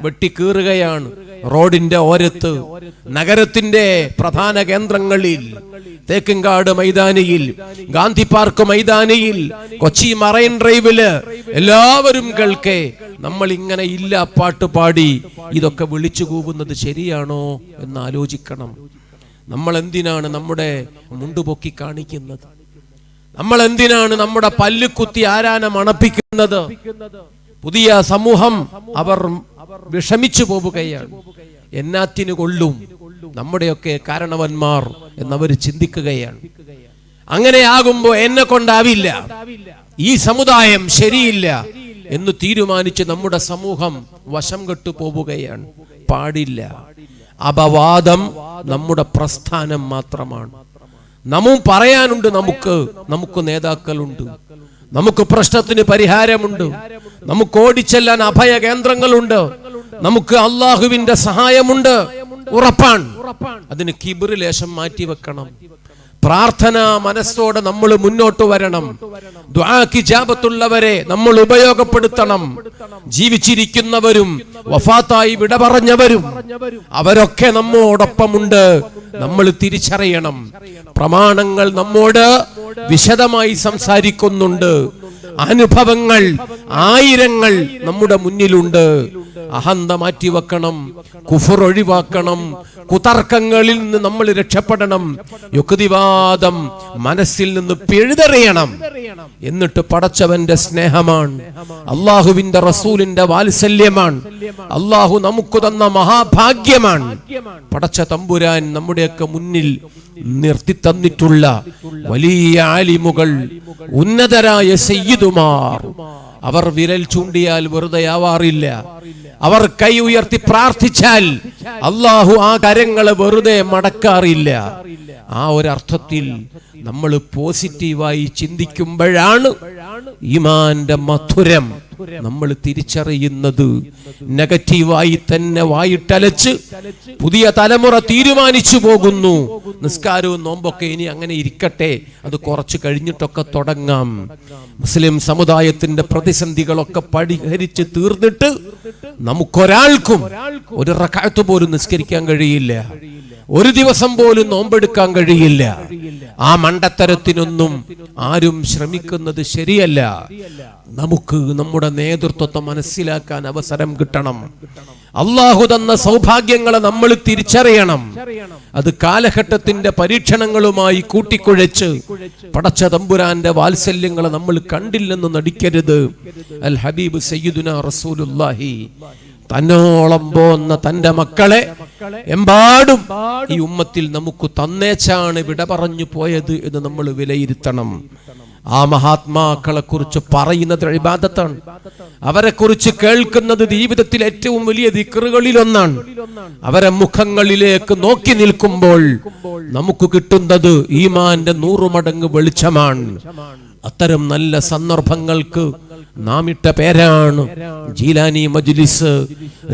വെട്ടിക്കീറുകയാണ്. റോഡിന്റെ ഓരത്ത്, നഗരത്തിന്റെ പ്രധാന കേന്ദ്രങ്ങളിൽ, തേക്കിൻകാട് മൈതാനിയിൽ, ഗാന്ധി പാർക്ക് മൈതാനിയിൽ, കൊച്ചി മറൈൻ ഡ്രൈവില് എല്ലാവരും കേൾക്കെ നമ്മൾ ഇങ്ങനെ ഇല്ല പാട്ട് പാടി ഇതൊക്കെ വിളിച്ചു കൂവുന്നത് ശരിയാണോ എന്ന് ആലോചിക്കണം. നമ്മൾ എന്തിനാണ് നമ്മുടെ മുണ്ടുപൊക്കി കാണിക്കുന്നത്? നമ്മൾ എന്തിനാണ് നമ്മുടെ പല്ലുകുത്തി ആരാന മണപ്പിക്കുന്നത്? പുതിയ സമൂഹം അവർ വിഷമിച്ചു പോവുകയാണ്. എന്നാത്തിനു കൊള്ളും നമ്മുടെയൊക്കെ കാരണവന്മാർ എന്നവർ ചിന്തിക്കുകയാണ്. അങ്ങനെയാകുമ്പോ എന്നെ കൊണ്ടാവില്ല, ഈ സമുദായം ശരിയില്ല എന്ന് തീരുമാനിച്ച് നമ്മുടെ സമൂഹം വശം കെട്ടു പോവുകയാണ്. പാടില്ല. അപവാദം നമ്മുടെ പ്രസ്ഥാനം മാത്രമാണ്. നമുക്ക് പറയാനുണ്ട്, നമുക്ക് നേതാക്കളുണ്ട്, നമുക്ക് പ്രശ്നത്തിന് പരിഹാരമുണ്ട്, നമുക്ക് ഓടിച്ചെല്ലാൻ അഭയ കേന്ദ്രങ്ങളുണ്ട്, നമുക്ക് അള്ളാഹുവിന്റെ സഹായമുണ്ട്. ഉറപ്പാണ്. അതിന് കിബിർ ലേശം മാറ്റി വെക്കണം. പ്രാർത്ഥന മനസ്സോടെ നമ്മൾ മുന്നോട്ട് വരണം. ദുആക്ക് ഇജാബത്തുള്ളവരെ നമ്മൾ ഉപയോഗപ്പെടുത്തണം. ജീവിച്ചിരിക്കുന്നവരും വഫാത്തായി വിട പറഞ്ഞവരും അവരൊക്കെ നമ്മോടൊപ്പമുണ്ട്. നമ്മൾ തിരിച്ചറിയണം. പ്രമാണങ്ങൾ നമ്മോട് വിശദമായി സംസാരിക്കുന്നുണ്ട്. അനുഭവങ്ങൾ ആയിരങ്ങൾ നമ്മുടെ മുന്നിലുണ്ട്. അഹന്ത മാറ്റിവെക്കണം, കുഫർ ഒഴിവാക്കണം, കുതർക്കങ്ങളിൽ നിന്ന് നമ്മൾ രക്ഷപ്പെടണം, യുക്തിവാദം മനസ്സിൽ നിന്ന് പിഴുതെറിയണം. എന്നിട്ട് പടച്ചവന്റെ സ്നേഹമാണ്, അള്ളാഹുവിന്റെ റസൂലിന്റെ വാത്സല്യമാണ്, അള്ളാഹു നമുക്ക് തന്ന മഹാഭാഗ്യമാണ്. പടച്ച തമ്പുരാൻ നമ്മുടെയൊക്കെ മുന്നിൽ നിർത്തി തന്നിട്ടുള്ള വലിയ ആലിമുകൾ, ഉന്നതരായ സയ്യിദുമാർ. അവർ വിരൽ ചൂണ്ടിയാൽ വെറുതെ ആവാറില്ല. അവർ കൈ ഉയർത്തി പ്രാർത്ഥിച്ചാൽ അള്ളാഹു ആ കരങ്ങളെ വെറുതെ മടക്കാറില്ല. ആ ഒരർത്ഥത്തിൽ നമ്മൾ പോസിറ്റീവായി ചിന്തിക്കുമ്പോഴാണ് ഈമാന്റെ മധുരം നമ്മൾ തിരിച്ചറിയുന്നത്. നെഗറ്റീവായി തന്നെ വായിട്ടലച്ച് പുതിയ തലമുറ തീരുമാനിച്ചു പോകുന്നു. നിസ്കാരവും നോമ്പൊക്കെ ഇനി അങ്ങനെ ഇരിക്കട്ടെ, അത് കുറച്ച് കഴിഞ്ഞിട്ടൊക്കെ തുടങ്ങാം. മുസ്ലിം സമുദായത്തിന്റെ പ്രതിസന്ധികളൊക്കെ പരിഹരിച്ച് തീർന്നിട്ട് നമുക്കൊരാൾക്കും ഒരു റക്അത്ത് പോലും നിസ്കരിക്കാൻ കഴിയില്ല, ഒരു ദിവസം പോലും നോമ്പെടുക്കാൻ കഴിയില്ല. ആ മണ്ടത്തരത്തിനൊന്നും ആരും ശ്രമിക്കുന്നത് ശരിയല്ല. നമുക്ക് നമ്മുടെ നേതൃത്വത്തെ മനസ്സിലാക്കാൻ അവസരം കിട്ടണം. അള്ളാഹു തന്ന സൗഭാഗ്യങ്ങളെ നമ്മൾ തിരിച്ചറിയണം. അത് കാലഘട്ടത്തിന്റെ പരീക്ഷണങ്ങളുമായി കൂട്ടിക്കുഴച്ച് പടച്ച തമ്പുരാന്റെ വാത്സല്യങ്ങളെ നമ്മൾ കണ്ടില്ലെന്ന് നടിക്കരുത്. അൽ ഹബീബ് സയ്യിദുനാ റസൂലുള്ളാഹി തന്നോളം പോന്ന തന്റെ മക്കളെ എമ്പാടും ഈ ഉമ്മത്തിൽ നമുക്ക് തന്നേച്ചാണ് വിട പറഞ്ഞു പോയത് എന്ന് നമ്മൾ വിലയിരുത്തണം. ആ മഹാത്മാക്കളെ കുറിച്ച് പറയുന്നത് ഇബാദത്താണ്. അവരെ കുറിച്ച് കേൾക്കുന്നത് ജീവിതത്തിൽ ഏറ്റവും വലിയ ദിക്റുകളിൽ ഒന്നാണ്. അവരെ മുഖങ്ങളിലേക്ക് നോക്കി നിൽക്കുമ്പോൾ നമുക്ക് കിട്ടുന്നത് ഈമാന്റെ 100 മടങ്ങ് വെളിച്ചമാണ്. അത്തരം നല്ല സന്ദർഭങ്ങൾക്ക് നാം ഇട്ട പേരാണ് ജീലാനി മജ്ലിസ്,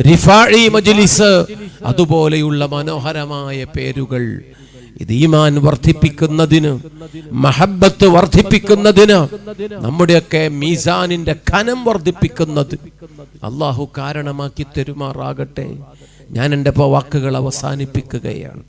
റിഫാഇ മജ്ലിസ്, അതുപോലെയുള്ള മനോഹരമായ പേരുകൾ. ഇത് ഈമാൻ വർദ്ധിപ്പിക്കുന്നതിന്, മഹബ്ബത്ത് വർദ്ധിപ്പിക്കുന്നതിന്, നമ്മുടെയൊക്കെ മീസാനിന്റെ ഖനം വർദ്ധിപ്പിക്കുന്നത് അള്ളാഹു കാരണമാക്കി തരുമാറാകട്ടെ. ഞാൻ എൻ്റെ വാക്കുകൾ അവസാനിപ്പിക്കുകയാണ്.